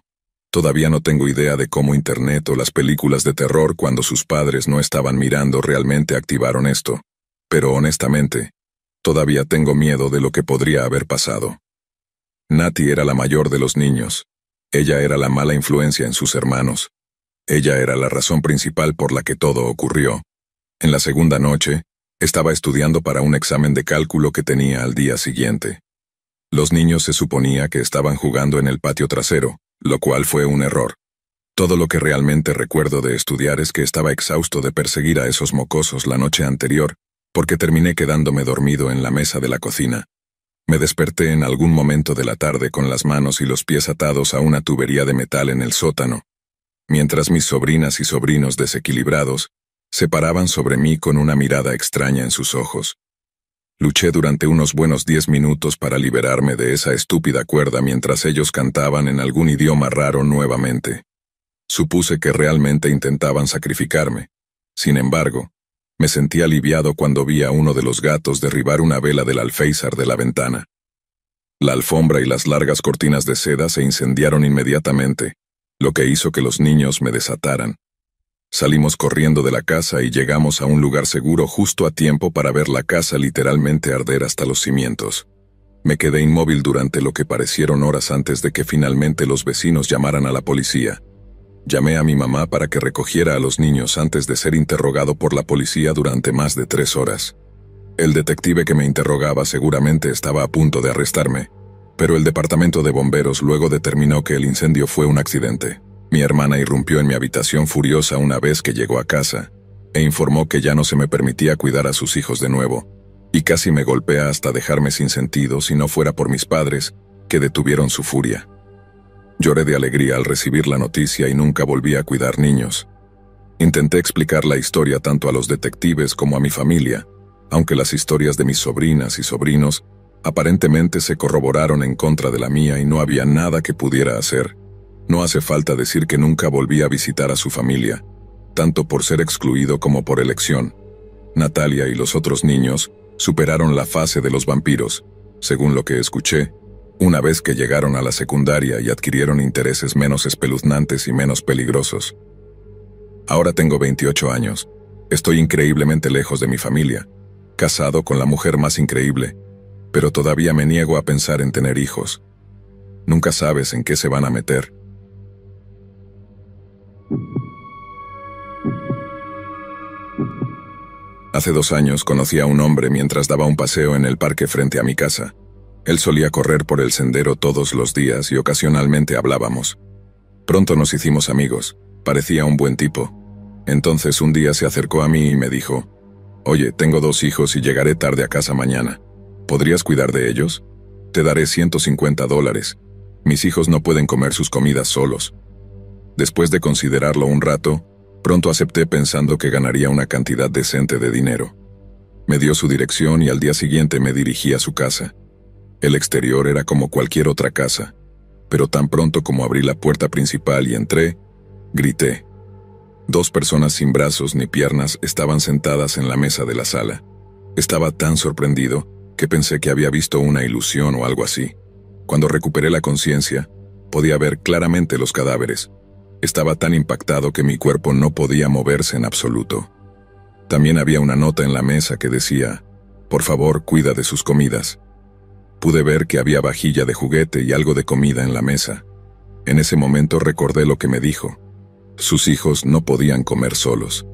Todavía no tengo idea de cómo Internet o las películas de terror cuando sus padres no estaban mirando realmente activaron esto, pero honestamente, todavía tengo miedo de lo que podría haber pasado. Nati era la mayor de los niños. Ella era la mala influencia en sus hermanos. Ella era la razón principal por la que todo ocurrió. En la segunda noche, estaba estudiando para un examen de cálculo que tenía al día siguiente. Los niños se suponía que estaban jugando en el patio trasero, lo cual fue un error. Todo lo que realmente recuerdo de estudiar es que estaba exhausto de perseguir a esos mocosos la noche anterior, porque terminé quedándome dormido en la mesa de la cocina. Me desperté en algún momento de la tarde con las manos y los pies atados a una tubería de metal en el sótano, mientras mis sobrinas y sobrinos desequilibrados se paraban sobre mí con una mirada extraña en sus ojos. Luché durante unos buenos 10 minutos para liberarme de esa estúpida cuerda mientras ellos cantaban en algún idioma raro nuevamente. Supuse que realmente intentaban sacrificarme. Sin embargo, me sentí aliviado cuando vi a uno de los gatos derribar una vela del alféizar de la ventana. La alfombra y las largas cortinas de seda se incendiaron inmediatamente, lo que hizo que los niños me desataran. Salimos corriendo de la casa y llegamos a un lugar seguro justo a tiempo para ver la casa literalmente arder hasta los cimientos. Me quedé inmóvil durante lo que parecieron horas antes de que finalmente los vecinos llamaran a la policía. Llamé a mi mamá para que recogiera a los niños antes de ser interrogado por la policía durante más de 3 horas. El detective que me interrogaba seguramente estaba a punto de arrestarme, pero el departamento de bomberos luego determinó que el incendio fue un accidente. Mi hermana irrumpió en mi habitación furiosa una vez que llegó a casa, e informó que ya no se me permitía cuidar a sus hijos de nuevo, y casi me golpea hasta dejarme sin sentido si no fuera por mis padres, que detuvieron su furia. Lloré de alegría al recibir la noticia y nunca volví a cuidar niños. Intenté explicar la historia tanto a los detectives como a mi familia, aunque las historias de mis sobrinas y sobrinos aparentemente se corroboraron en contra de la mía y no había nada que pudiera hacer. No hace falta decir que nunca volví a visitar a su familia, tanto por ser excluido como por elección. Natalia y los otros niños superaron la fase de los vampiros, según lo que escuché, una vez que llegaron a la secundaria y adquirieron intereses menos espeluznantes y menos peligrosos. Ahora tengo 28 años. Estoy increíblemente lejos de mi familia, casado con la mujer más increíble, pero todavía me niego a pensar en tener hijos. Nunca sabes en qué se van a meter. Hace 2 años conocí a un hombre mientras daba un paseo en el parque frente a mi casa. Él solía correr por el sendero todos los días y ocasionalmente hablábamos. Pronto nos hicimos amigos, parecía un buen tipo. Entonces un día se acercó a mí y me dijo: «Oye, tengo 2 hijos y llegaré tarde a casa mañana. ¿Podrías cuidar de ellos? Te daré $150. Mis hijos no pueden comer sus comidas solos». Después de considerarlo un rato, pronto acepté pensando que ganaría una cantidad decente de dinero. Me dio su dirección y al día siguiente me dirigí a su casa. El exterior era como cualquier otra casa, pero tan pronto como abrí la puerta principal y entré, grité. 2 personas sin brazos ni piernas estaban sentadas en la mesa de la sala. Estaba tan sorprendido que pensé que había visto una ilusión o algo así. Cuando recuperé la conciencia, podía ver claramente los cadáveres. Estaba tan impactado que mi cuerpo no podía moverse en absoluto. También había una nota en la mesa que decía: «Por favor, cuida de sus comidas». Pude ver que había vajilla de juguete y algo de comida en la mesa. En ese momento recordé lo que me dijo. Sus hijos no podían comer solos.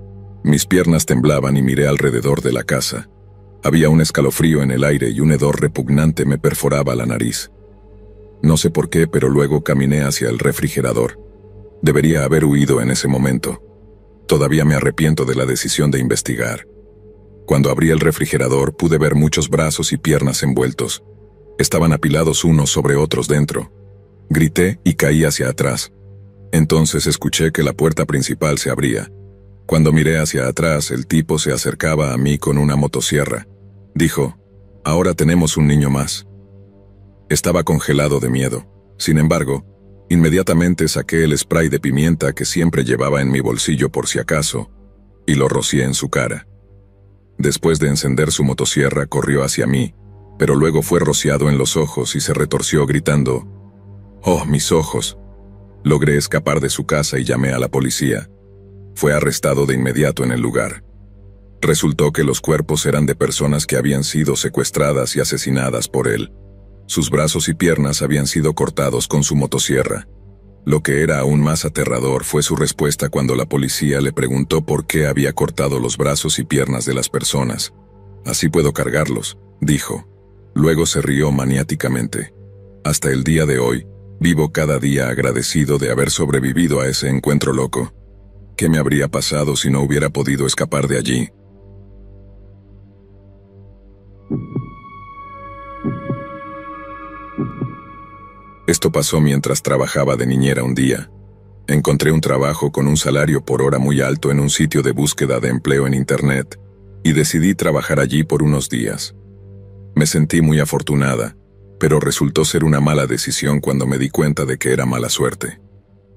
Mis piernas temblaban y miré alrededor de la casa. Había un escalofrío en el aire y un hedor repugnante me perforaba la nariz. No sé por qué, pero luego caminé hacia el refrigerador. Debería haber huido en ese momento. Todavía me arrepiento de la decisión de investigar. Cuando abrí el refrigerador pude ver muchos brazos y piernas envueltos. Estaban apilados unos sobre otros dentro. Grité y caí hacia atrás. Entonces escuché que la puerta principal se abría. Cuando miré hacia atrás, el tipo se acercaba a mí con una motosierra. Dijo: «Ahora tenemos un niño más». Estaba congelado de miedo. Sin embargo, inmediatamente saqué el spray de pimienta que siempre llevaba en mi bolsillo por si acaso, y lo rocié en su cara. Después de encender su motosierra, corrió hacia mí, pero luego fue rociado en los ojos y se retorció gritando: «¡Oh, mis ojos!». Logré escapar de su casa y llamé a la policía. Fue arrestado de inmediato en el lugar. Resultó que los cuerpos eran de personas que habían sido secuestradas y asesinadas por él. Sus brazos y piernas habían sido cortados con su motosierra. Lo que era aún más aterrador fue su respuesta cuando la policía le preguntó por qué había cortado los brazos y piernas de las personas. «Así puedo cargarlos», dijo. Luego se rió maniáticamente. Hasta el día de hoy, vivo cada día agradecido de haber sobrevivido a ese encuentro loco. ¿Qué me habría pasado si no hubiera podido escapar de allí? Esto pasó mientras trabajaba de niñera un día. Encontré un trabajo con un salario por hora muy alto en un sitio de búsqueda de empleo en Internet, y decidí trabajar allí por unos días. Me sentí muy afortunada, pero resultó ser una mala decisión cuando me di cuenta de que era mala suerte.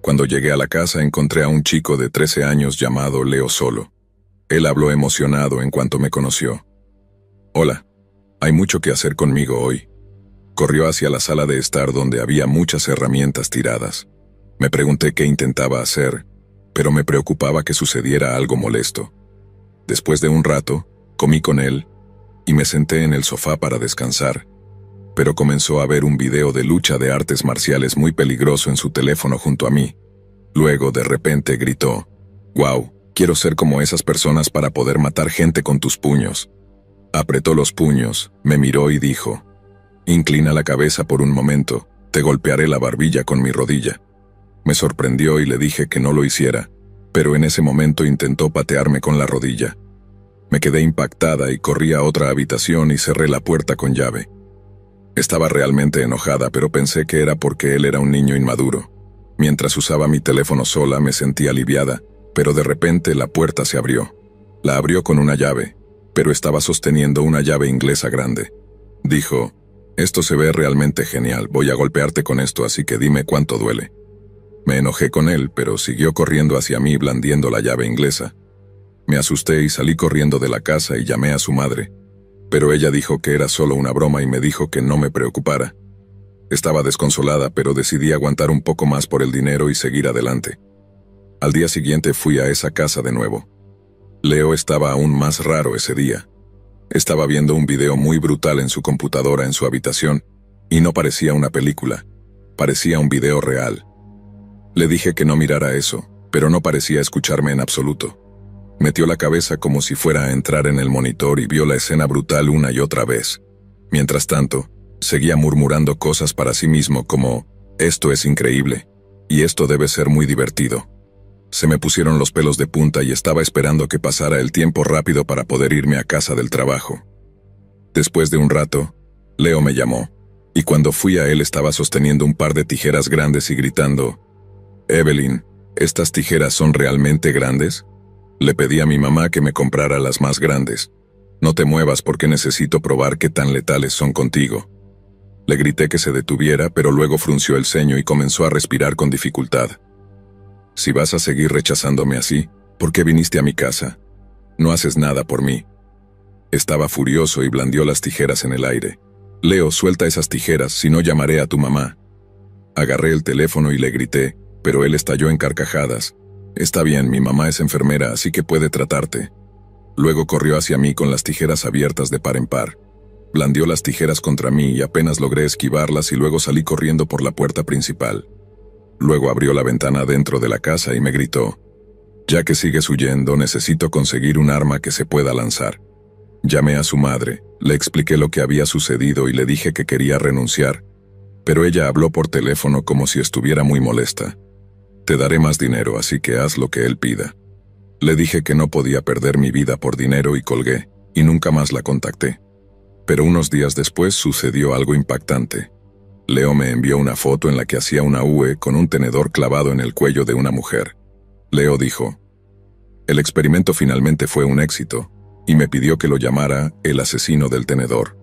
Cuando llegué a la casa encontré a un chico de 13 años llamado Leo solo. Él habló emocionado en cuanto me conoció. «Hola, hay mucho que hacer conmigo hoy». Corrió hacia la sala de estar donde había muchas herramientas tiradas. Me pregunté qué intentaba hacer, pero me preocupaba que sucediera algo molesto. Después de un rato, comí con él y me senté en el sofá para descansar, pero comenzó a ver un video de lucha de artes marciales muy peligroso en su teléfono junto a mí. Luego, de repente, gritó: «¡Wow! Quiero ser como esas personas para poder matar gente con tus puños». Apretó los puños, me miró y dijo: «Inclina la cabeza por un momento, te golpearé la barbilla con mi rodilla». Me sorprendió y le dije que no lo hiciera, pero en ese momento intentó patearme con la rodilla. Me quedé impactada y corrí a otra habitación y cerré la puerta con llave. Estaba realmente enojada, pero pensé que era porque él era un niño inmaduro. Mientras usaba mi teléfono sola me sentí aliviada, pero de repente la puerta se abrió. La abrió con una llave, pero estaba sosteniendo una llave inglesa grande. Dijo: «Esto se ve realmente genial, voy a golpearte con esto, así que dime cuánto duele». Me enojé con él, pero siguió corriendo hacia mí blandiendo la llave inglesa. Me asusté y salí corriendo de la casa y llamé a su madre, pero ella dijo que era solo una broma y me dijo que no me preocupara. Estaba desconsolada, pero decidí aguantar un poco más por el dinero y seguir adelante. Al día siguiente fui a esa casa de nuevo. Leo estaba aún más raro ese día. Estaba viendo un video muy brutal en su computadora en su habitación, y no parecía una película, parecía un video real. Le dije que no mirara eso, pero no parecía escucharme en absoluto. Metió la cabeza como si fuera a entrar en el monitor y vio la escena brutal una y otra vez. Mientras tanto, seguía murmurando cosas para sí mismo como: «Esto es increíble, y esto debe ser muy divertido». Se me pusieron los pelos de punta y estaba esperando que pasara el tiempo rápido para poder irme a casa del trabajo. Después de un rato, Leo me llamó, y cuando fui a él estaba sosteniendo un par de tijeras grandes y gritando: «Evelyn, ¿estas tijeras son realmente grandes?». Le pedí a mi mamá que me comprara las más grandes. «No te muevas porque necesito probar qué tan letales son contigo». Le grité que se detuviera, pero luego frunció el ceño y comenzó a respirar con dificultad. «Si vas a seguir rechazándome así, ¿por qué viniste a mi casa? No haces nada por mí». Estaba furioso y blandió las tijeras en el aire. «Leo, suelta esas tijeras, si no llamaré a tu mamá». Agarré el teléfono y le grité, pero él estalló en carcajadas. «Está bien, mi mamá es enfermera, así que puede tratarte». Luego corrió hacia mí con las tijeras abiertas de par en par. Blandió las tijeras contra mí y apenas logré esquivarlas y luego salí corriendo por la puerta principal. Luego abrió la ventana dentro de la casa y me gritó: «Ya que sigues huyendo, necesito conseguir un arma que se pueda lanzar». Llamé a su madre, le expliqué lo que había sucedido y le dije que quería renunciar, pero ella habló por teléfono como si estuviera muy molesta. «Te daré más dinero, así que haz lo que él pida». Le dije que no podía perder mi vida por dinero y colgué, y nunca más la contacté. Pero unos días después sucedió algo impactante. Leo me envió una foto en la que hacía una UE con un tenedor clavado en el cuello de una mujer. Leo dijo: «El experimento finalmente fue un éxito», y me pidió que lo llamara el asesino del tenedor.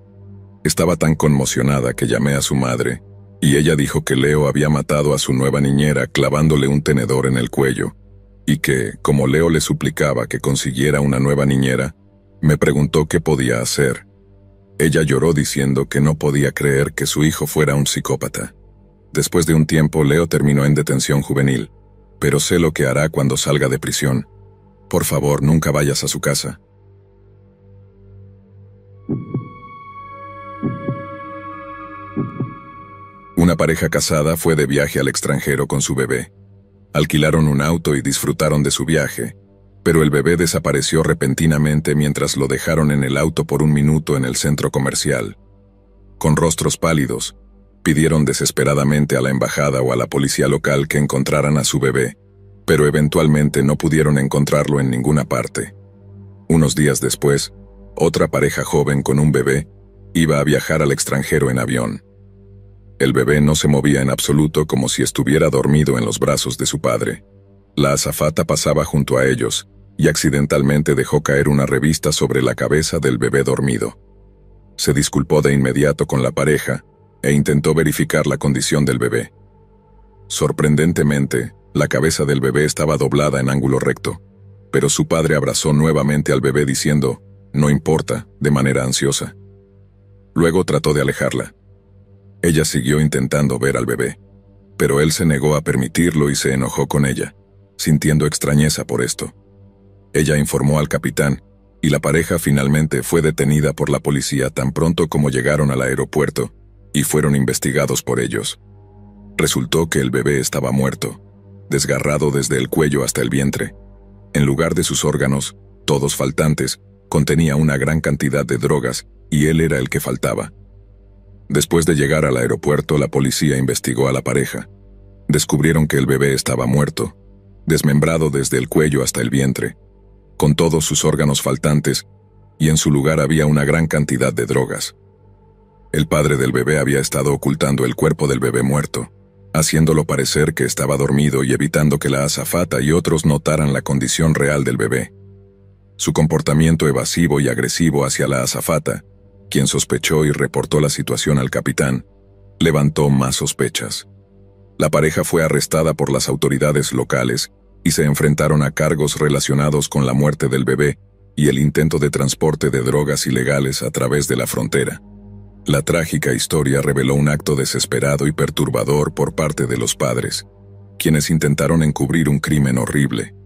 Estaba tan conmocionada que llamé a su madre, y ella dijo que Leo había matado a su nueva niñera clavándole un tenedor en el cuello, y que, como Leo le suplicaba que consiguiera una nueva niñera, me preguntó qué podía hacer. Ella lloró diciendo que no podía creer que su hijo fuera un psicópata. Después de un tiempo, Leo terminó en detención juvenil, pero sé lo que hará cuando salga de prisión. Por favor, nunca vayas a su casa. Una pareja casada fue de viaje al extranjero con su bebé. Alquilaron un auto y disfrutaron de su viaje, pero el bebé desapareció repentinamente mientras lo dejaron en el auto por un minuto en el centro comercial. Con rostros pálidos, pidieron desesperadamente a la embajada o a la policía local que encontraran a su bebé, pero eventualmente no pudieron encontrarlo en ninguna parte. Unos días después, otra pareja joven con un bebé iba a viajar al extranjero en avión. El bebé no se movía en absoluto, como si estuviera dormido en los brazos de su padre. La azafata pasaba junto a ellos y accidentalmente dejó caer una revista sobre la cabeza del bebé dormido. Se disculpó de inmediato con la pareja e intentó verificar la condición del bebé. Sorprendentemente, la cabeza del bebé estaba doblada en ángulo recto, pero su padre abrazó nuevamente al bebé diciendo: «No importa», de manera ansiosa. Luego trató de alejarla. Ella siguió intentando ver al bebé, pero él se negó a permitirlo y se enojó con ella, sintiendo extrañeza por esto. Ella informó al capitán, y la pareja finalmente fue detenida por la policía tan pronto como llegaron al aeropuerto, y fueron investigados por ellos. Resultó que el bebé estaba muerto, desgarrado desde el cuello hasta el vientre. En lugar de sus órganos, todos faltantes, Contenía una gran cantidad de drogas y él era el que faltaba. Después de llegar al aeropuerto, la policía investigó a la pareja. Descubrieron que el bebé estaba muerto, desmembrado desde el cuello hasta el vientre, con todos sus órganos faltantes, y en su lugar había una gran cantidad de drogas. El padre del bebé había estado ocultando el cuerpo del bebé muerto, haciéndolo parecer que estaba dormido y evitando que la azafata y otros notaran la condición real del bebé. Su comportamiento evasivo y agresivo hacia la azafata, quien sospechó y reportó la situación al capitán, levantó más sospechas. La pareja fue arrestada por las autoridades locales y se enfrentaron a cargos relacionados con la muerte del bebé y el intento de transporte de drogas ilegales a través de la frontera. La trágica historia reveló un acto desesperado y perturbador por parte de los padres, quienes intentaron encubrir un crimen horrible.